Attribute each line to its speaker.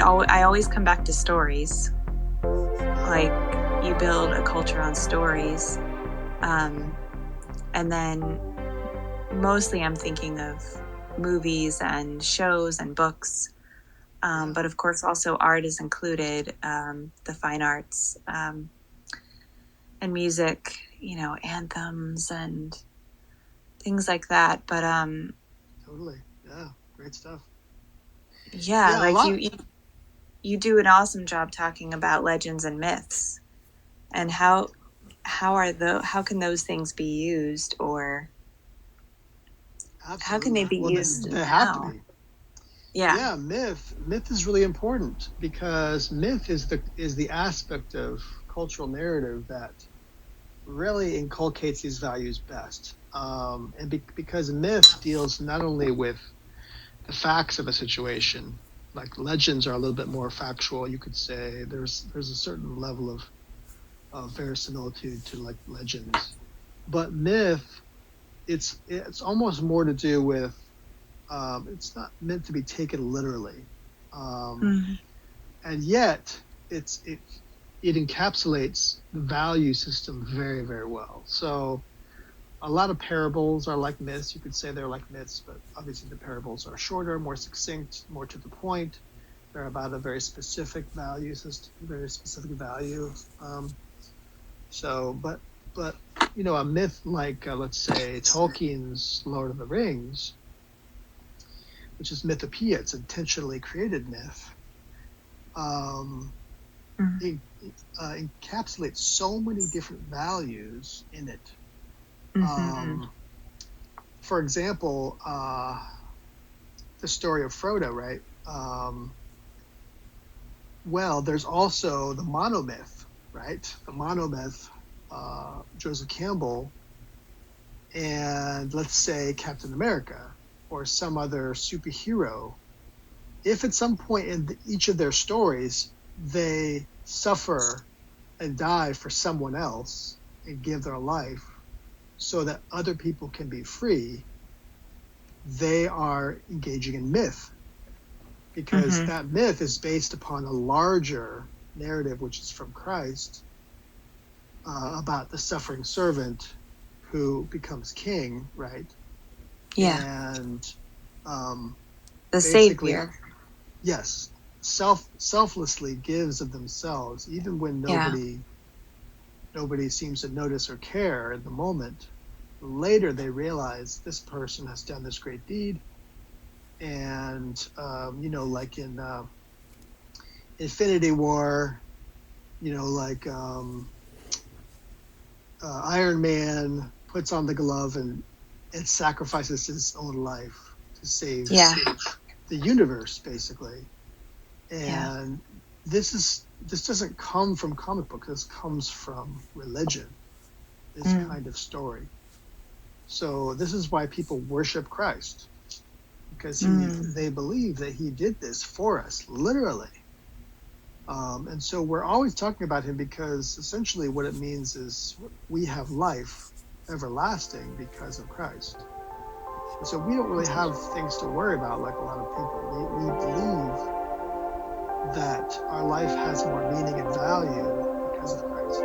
Speaker 1: I always come back to stories. Like, you build a culture on stories. And then mostly I'm thinking of movies and shows and books. But of course, also art is included, the fine arts, and music, anthems and things like that. But
Speaker 2: Totally. Yeah. Great stuff.
Speaker 1: yeah,
Speaker 2: Yeah, a
Speaker 1: like
Speaker 2: lot.
Speaker 1: you do an awesome job talking about legends and myths and how can those things be used, or how can they
Speaker 2: Absolutely.
Speaker 1: be
Speaker 2: Well,
Speaker 1: used
Speaker 2: they have to
Speaker 1: now?
Speaker 2: be.
Speaker 1: Yeah.
Speaker 2: Yeah, myth is really important because myth is the aspect of cultural narrative that really inculcates these values best. Because myth deals not only with the facts of a situation, like legends are a little bit more factual. You could say there's a certain level of verisimilitude to like legends, but myth, it's almost more to do with, it's not meant to be taken literally, um,
Speaker 1: Mm-hmm.
Speaker 2: and yet it encapsulates the value system very, very well. So a lot of parables are like myths. You could say they're like myths, but obviously the parables are shorter, more succinct, more to the point. They're about a very specific value system, very specific value. But a myth like, let's say Tolkien's Lord of the Rings, which is mythopoeia, it's intentionally created myth. Um, it encapsulates so many different values in it.
Speaker 1: Mm-hmm.
Speaker 2: Um, for example, the story of Frodo, right? Well, there's also the monomyth, right? The monomyth, Joseph Campbell, and let's say Captain America or some other superhero. If at some point in each of their stories they suffer and die for someone else and give their life so that other people can be free, they are engaging in myth, because
Speaker 1: Mm-hmm.
Speaker 2: that myth is based upon a larger narrative, which is from Christ, about the suffering servant who becomes king, right?
Speaker 1: Yeah.
Speaker 2: And um,
Speaker 1: The
Speaker 2: basically,
Speaker 1: savior.
Speaker 2: yes, selflessly gives of themselves, even when
Speaker 1: Yeah.
Speaker 2: nobody seems to notice or care in the moment. Later, they realize this person has done this great deed, and like in Infinity War, like Iron Man puts on the glove and sacrifices his own life to save
Speaker 1: Yeah.
Speaker 2: the universe, basically.
Speaker 1: Yeah.
Speaker 2: And this doesn't come from comic books. This comes from religion. This
Speaker 1: Mm.
Speaker 2: kind of story. So this is why people worship Christ, because
Speaker 1: Mm.
Speaker 2: they believe that he did this for us, literally. And so we're always talking about him, because essentially what it means is we have life everlasting because of Christ. And so we don't really have things to worry about like a lot of people. We believe that our life has more meaning and value because of Christ.